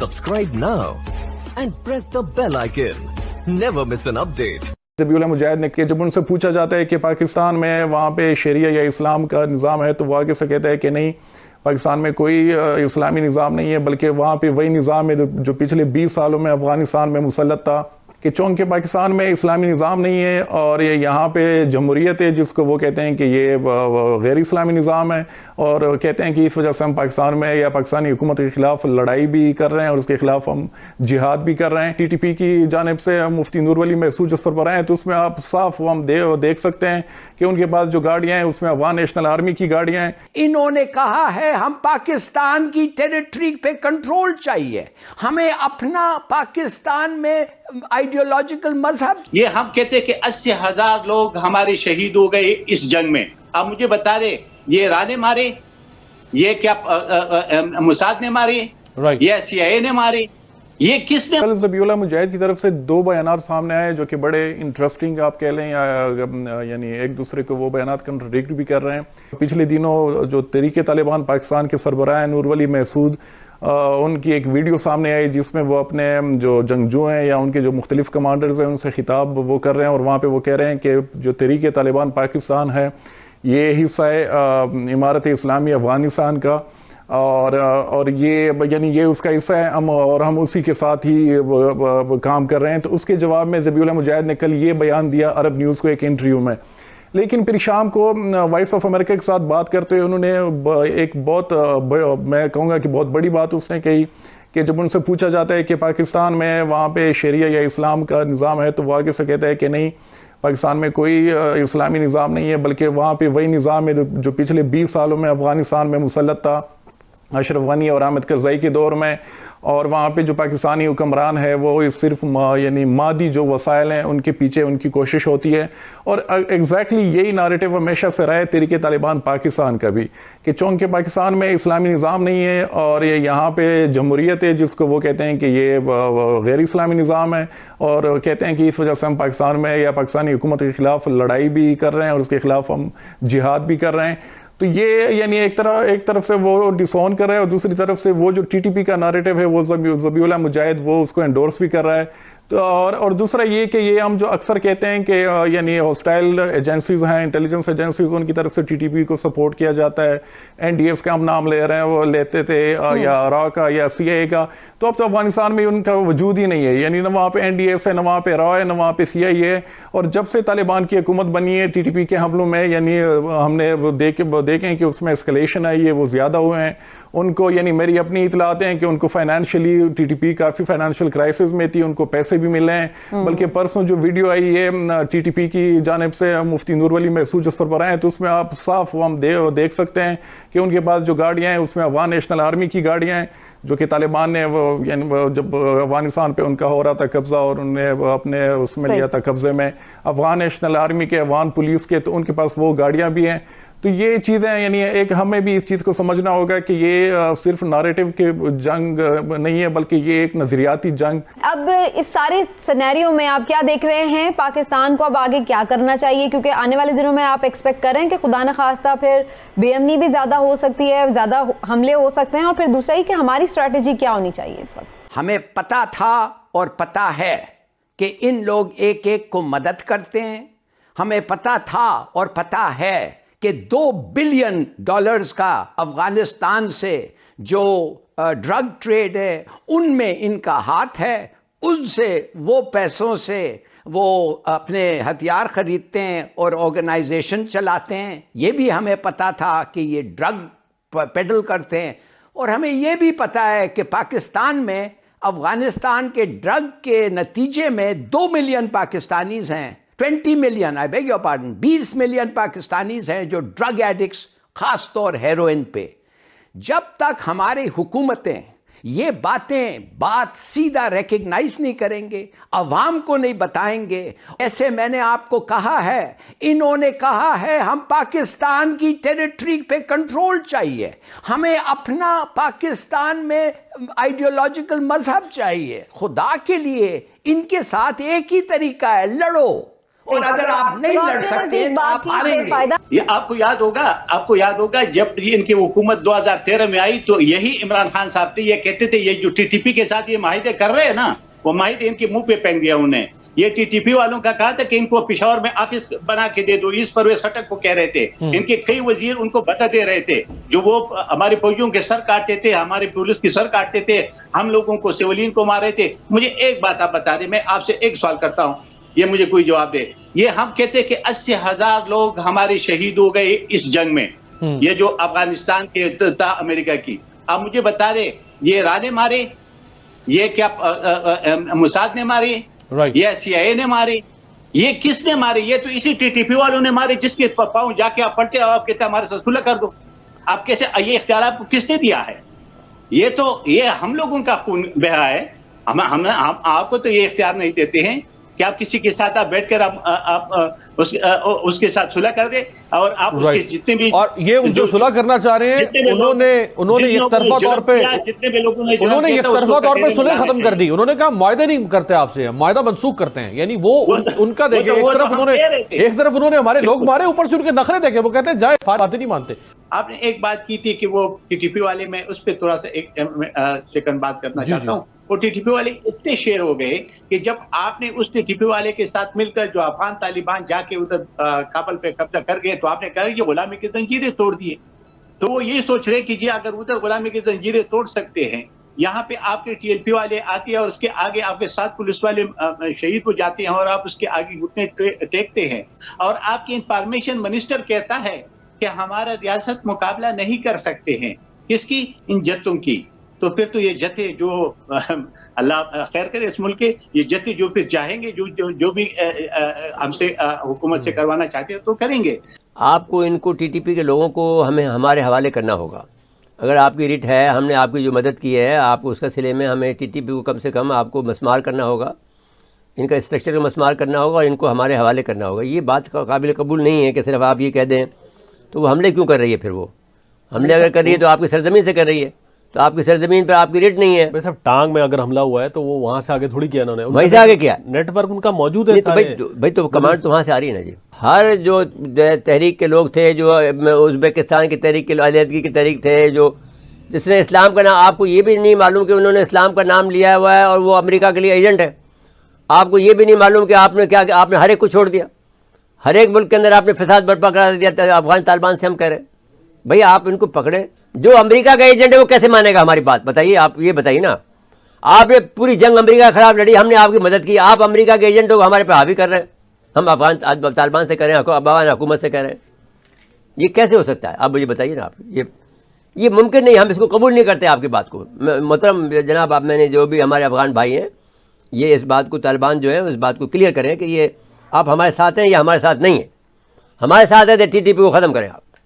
Subscribe now and press the bell icon. Never miss an update. Zabih مجاہد نے کہ جب ان سے پوچھا جاتا ہے کہ پاکستان میں وہاں پہ شریعہ یا اسلام کا نظام ہے تو وہ آگے سے کہتا ہے کہ نہیں، پاکستان میں کوئی اسلامی نظام نہیں ہے، بلکہ وہاں پہ وہی نظام ہے جو پچھلے 20 سالوں میں افغانستان میں مسلط تھا، کہ چونکہ پاکستان میں اسلامی نظام نہیں ہے اور یہاں پہ جمہوریت ہے جس کو وہ کہتے ہیں کہ یہ غیر اسلامی نظام ہے، اور کہتے ہیں کہ اس وجہ سے ہم پاکستان میں یا پاکستانی حکومت کے خلاف لڑائی بھی کر رہے ہیں اور اس کے خلاف ہم جہاد بھی کر رہے ہیں۔ ٹی ٹی پی کی جانب سے مفتی نور ولی محسود جو سربراہ ہیں، تو اس میں آپ صاف ہم دیکھ سکتے ہیں کہ ان کے پاس جو گاڑیاں ہیں اس میں افغان نیشنل آرمی کی گاڑیاں ہیں۔ انہوں نے کہا ہے ہم پاکستان کی ٹیریٹری پہ کنٹرول چاہیے، ہمیں اپنا پاکستان میں آئیڈیولوجیکل مذہب۔ یہ ہم کہتے کہ 80,000 لوگ ہمارے شہید ہو گئے اس جنگ میں۔ اب مجھے بتا دے، یہ ایران نے مارے، یہ کیا موساد نے مارے، یہ سی آئی اے نے مارے، یہ کس نے؟ کل ذبیح اللہ مجاہد کی طرف سے 2 بیانات سامنے آئے جو کہ بڑے انٹرسٹنگ آپ کہہ لیں، یعنی ایک دوسرے کو وہ بیانات کنٹراڈکٹ بھی کر رہے ہیں۔ پچھلے دنوں جو تحریک طالبان پاکستان کے سربراہ نور ولی محسود، ان کی ایک ویڈیو سامنے آئی جس میں وہ اپنے جو جنگجو ہیں یا ان کے جو مختلف کمانڈرز ہیں ان سے خطاب وہ کر رہے ہیں، اور وہاں پہ وہ کہہ رہے ہیں کہ جو تحریک طالبان پاکستان ہے یہ حصہ ہے امارت اسلامی افغانستان کا، اور یہ یعنی یہ اس کا حصہ ہے، اور ہم اسی کے ساتھ ہی کام کر رہے ہیں۔ تو اس کے جواب میں ذبیح اللہ مجاہد نے کل یہ بیان دیا عرب نیوز کو ایک انٹرویو میں، لیکن پھر شام کو وائس آف امریکہ کے ساتھ بات کرتے ہوئے انہوں نے ایک بہت، میں کہوں گا کہ بہت بڑی بات اس نے کہی کہ جب ان سے پوچھا جاتا ہے کہ پاکستان میں وہاں پہ شریعہ یا اسلام کا نظام ہے تو وہ آگے سے کہتا ہے کہ نہیں، پاکستان میں کوئی اسلامی نظام نہیں ہے، بلکہ وہاں پہ وہی نظام ہے جو پچھلے 20 سالوں میں افغانستان میں مسلط تھا اشرف غنی اور حامد کرزئی کے دور میں، اور وہاں پہ جو پاکستانی حکمران ہے وہ صرف یعنی مادی جو وسائل ہیں ان کے پیچھے ان کی کوشش ہوتی ہے، اور ایگزیکٹلی یہی ناریٹو ہمیشہ سے رہا ہے تحریک طالبان پاکستان کا بھی، کہ چونکہ پاکستان میں اسلامی نظام نہیں ہے اور یہاں پہ جمہوریت ہے جس کو وہ کہتے ہیں کہ یہ غیر اسلامی نظام ہے، اور کہتے ہیں کہ اس وجہ سے ہم پاکستان میں یا پاکستانی حکومت کے خلاف لڑائی بھی کر رہے ہیں اور اس کے خلاف ہم جہاد بھی کر رہے ہیں۔ تو یہ یعنی ایک طرف سے وہ ڈسون کر رہا ہے، اور دوسری طرف سے وہ جو ٹی ٹی پی کا ناریٹو ہے وہ ذبیح اللہ مجاہد وہ اس کو انڈورس بھی کر رہا ہے۔ تو اور دوسرا یہ کہ یہ ہم جو اکثر کہتے ہیں کہ یعنی ہاسٹائل ایجنسیز ہیں، انٹیلیجنس ایجنسیز، ان کی طرف سے ٹی ٹی پی کو سپورٹ کیا جاتا ہے، این ڈی ایس کا ہم نام لے رہے ہیں، وہ لیتے تھے، یا را کا یا سی آئی اے کا، تو اب تو افغانستان میں ان کا وجود ہی نہیں ہے، یعنی نہ وہاں پہ این ڈی ایس ہے، نہ وہاں پہ را ہے، نہ وہاں پہ سی آئی اے ہے۔ اور جب سے طالبان کی حکومت بنی ہے ٹی ٹی پی کے حملوں میں یعنی ہم نے دیکھیں کہ اس میں اسکلیشن آئی ہے، وہ زیادہ ہوئے ہیں۔ ان کو یعنی میری اپنی اطلاعات ہیں کہ ان کو فائنینشلی ٹی ٹی پی کافی فائنینشیل کرائسس میں تھی، ان کو پیسے بھی ملے ہیں، بلکہ پرسوں جو ویڈیو آئی ہے ٹی ٹی پی کی جانب سے مفتی نور ولی محسود جو سربراہ ہیں، تو اس میں آپ صاف ہم دیکھ سکتے ہیں کہ ان کے پاس جو گاڑیاں ہیں اس میں افغان نیشنل آرمی کی گاڑیاں ہیں، جو کہ طالبان نے یعنی جب افغانستان پہ ان کا ہو رہا تھا قبضہ اور انہوں نے اپنے اس میں لیا تھا قبضے میں افغان نیشنل آرمی کے، افغان پولیس کے، تو ان کے پاس وہ گاڑیاں بھی ہیں۔ تو یہ چیزیں یعنی ایک ہمیں بھی اس چیز کو سمجھنا ہوگا کہ یہ صرف ناریٹو کی جنگ نہیں ہے بلکہ یہ ایک نظریاتی جنگ۔ اب اس سارے سینیریو میں آپ کیا دیکھ رہے ہیں، پاکستان کو اب آگے کیا کرنا چاہیے؟ کیونکہ آنے والے دنوں میں آپ ایکسپیکٹ کر رہے ہیں کہ خدا نخواستہ پھر بے امنی بھی زیادہ ہو سکتی ہے، زیادہ حملے ہو سکتے ہیں، اور پھر دوسرا ہی کہ ہماری اسٹریٹجی کیا ہونی چاہیے اس وقت؟ ہمیں پتا تھا اور پتا ہے کہ ان لوگ ایک ایک کو مدد کرتے ہیں، ہمیں پتا تھا اور پتا ہے کہ $2 بلین کا افغانستان سے جو ڈرگ ٹریڈ ہے ان میں ان کا ہاتھ ہے، ان سے وہ پیسوں سے وہ اپنے ہتھیار خریدتے ہیں اور آرگنائزیشن چلاتے ہیں۔ یہ بھی ہمیں پتا تھا کہ یہ ڈرگ پیڈل کرتے ہیں، اور ہمیں یہ بھی پتا ہے کہ پاکستان میں افغانستان کے ڈرگ کے نتیجے میں 2 ملین پاکستانیز ہیں، 20 million, I beg your pardon، 20 million Pakistanis ہیں جو ڈرگ ایڈکٹس، خاص طور ہیروئن پہ۔ جب تک ہماری حکومتیں یہ بات سیدھا ریکگنائز نہیں کریں گے، عوام کو نہیں بتائیں گے، ایسے میں نے آپ کو کہا ہے، انہوں نے کہا ہے ہم پاکستان کی ٹیریٹری پہ کنٹرول چاہیے، ہمیں اپنا پاکستان میں آئیڈیولوجیکل مذہب چاہیے۔ خدا کے لیے ان کے ساتھ ایک ہی طریقہ ہے، لڑو، اور اگر آپ نہیں لڑ سکتے تو آپ ہاریں گے. یہ آپ کو یاد ہوگا جب ان کی حکومت 2013 میں آئی تو یہی عمران خان صاحب تھے, یہ کہتے تھے یہ جو ٹی ٹی پی کے ساتھ یہ معاہدے کر رہے ہیں نا, وہ معاہدے ان کے منہ پہ پھینک دیا انہیں. یہ ٹی ٹی پی والوں کا کہا تھا کہ ان کو پشاور میں آفس بنا کے دے دو, اس پرویز خٹک کو کہہ رہے تھے. ان کے کئی وزیر ان کو بتاتے رہے تھے, جو وہ ہمارے فوجیوں کے سر کاٹتے تھے, ہمارے پولیس کی سر کاٹتے تھے, ہم لوگوں کو سیولین کو مار رہے تھے. مجھے ایک بات آپ بتا رہے, میں آپ سے ایک سوال کرتا ہوں, یہ مجھے کوئی جواب دے. یہ ہم کہتے کہ 80,000 لوگ ہمارے شہید ہو گئے اس جنگ میں, یہ جو افغانستان کے تھا امریکہ کی. آپ مجھے بتا رہے یہ رانے مارے, یہ کیا موساد نے ماری, یہ سی آئی اے نے ماری, یہ کس نے ماری؟ یہ تو اسی ٹی ٹی پی والوں نے مارے جس کے پاؤں جا کے آپ پلٹے اور آپ کہتے ہیں ہمارے ساتھ صلح کر دو. آپ کیسے, یہ اختیار آپ کو کس نے دیا ہے؟ یہ ہم لوگوں کا خون بہا ہے. ہم آپ کو تو یہ اختیار نہیں دیتے ہیں کہ آپ کسی کے ساتھ آپ بیٹھ کر آپ اس کے ساتھ صلح کر دیں, اور آپ اس کے جتنے بھی, اور یہ ان جو صلح کرنا چاہ رہے ہیں انہوں نے ایک طرفہ طور پہ صلح ختم کر دی. انہوں نے کہا معاہدے نہیں کرتے آپ سے, معاہدہ منسوخ کرتے ہیں. یعنی وہ ان کا دیکھیں, ایک طرف انہوں نے ہمارے لوگ مارے, اوپر سے ان کے نخرے دیکھے, وہ کہتے ہیں جائے باتیں نہیں مانتے. آپ نے ایک بات کی تھی کہ وہ ٹی ٹی پی والے, میں اس پہ تھوڑا سا ایک سیکنڈ بات کرنا چاہتا ہوں. وہ ٹی ٹی پی والے اتنے شیر ہو گئے کہ جب آپ نے اس ٹی ٹی پی والے کے ساتھ مل کر جو افغان طالبان جا کے ادھر کابل پہ قبضہ کر گئے, تو آپ نے کہا یہ غلامی کی زنجیریں توڑ دیے. تو وہ یہ سوچ رہے کہ جی اگر ادھر غلامی کی زنجیریں توڑ سکتے ہیں, یہاں پہ آپ کے ٹی ایل پی والے آتے ہیں اور اس کے آگے آپ کے ساتھ پولیس والے شہید ہو جاتے ہیں اور آپ اس کے آگے گھٹنے ٹیکتے ہیں, اور آپ کی انفارمیشن منسٹر کہتا ہے کہ ہمارا ریاست مقابلہ نہیں کر سکتے ہیں. کس کی؟ ان جتوں کی. تو پھر تو یہ جتھے جو اللہ خیر کرے اس ملک کے, یہ جتھے جو پھر چاہیں گے جو بھی ہم سے حکومت سے کروانا چاہتے ہیں تو کریں گے. آپ کو ان کو ٹی ٹی پی کے لوگوں کو ہمارے حوالے کرنا ہوگا. اگر آپ کی ریٹ ہے, ہم نے آپ کی جو مدد کی ہے, آپ اس کا سلے میں ہمیں ٹی ٹی پی کو کم سے کم آپ کو مسمار کرنا ہوگا, ان کا اسٹرکچر کو مسمار کرنا ہوگا اور ان کو ہمارے حوالے کرنا ہوگا. یہ بات قابل قبول نہیں ہے کہ صرف آپ یہ کہہ دیں. تو وہ حملے کیوں کر رہی ہے؟ پھر وہ حملے اگر کر رہی ہے تو آپ کی سرزمین سے کر رہی ہے, تو آپ کی سرزمین پر آپ کی ریٹ نہیں ہے. صرف ٹانگ میں اگر حملہ ہوا ہے تو وہ وہاں سے آگے تھوڑی کیا انہوں نے, وہیں سے آگے کیا, نیٹ ورک ان کا موجود ہے. بھائی تو کمانڈ تو وہاں سے آ رہی ہے نا جی. ہر جو تحریک کے لوگ تھے, جو ازبیکستان کی تحریک کے علیحدگی کی تحریک تھے, جو جس نے اسلام کا نام, آپ کو یہ بھی نہیں معلوم کہ انہوں نے اسلام کا نام لیا ہوا ہے اور وہ امریکہ کے لیے ایجنٹ ہے. آپ کو یہ بھی نہیں معلوم کہ آپ نے کیا, آپ نے ہر ایک کو چھوڑ دیا, ہر ایک ملک کے اندر آپ نے فساد برپا کرا دیا. افغان طالبان سے ہم کہہ رہے ہیں بھائی آپ ان کو پکڑے. جو امریکہ کا ایجنٹ ہے وہ کیسے مانے گا ہماری بات؟ بتائیے, آپ یہ بتائیے نا. آپ نے پوری جنگ امریکہ کے خلاف لڑی, ہم نے آپ کی مدد کی, آپ امریکہ کے ایجنٹوں کو ہمارے پہ حاوی کر رہے ہیں, ہم افغان طالبان سے کر رہے ہیں, افغان حکومت سے کر رہے ہیں. یہ کیسے ہو سکتا ہے؟ آپ مجھے بتائیے نا. آپ یہ ممکن نہیں, ہم اس کو قبول نہیں کرتے آپ کی بات کو. محترم جناب, آپ میں نے جو بھی ہمارے افغان بھائی ہیں, یہ اس بات کو طالبان جو ہے اس بات کو کلیئر کریں کہ یہ آپ ہمارے ساتھ ہیں یا ہمارے ساتھ نہیں ہیں. ہمارے ساتھ ہے تو ٹی ٹی پی کو ختم کریں آپ.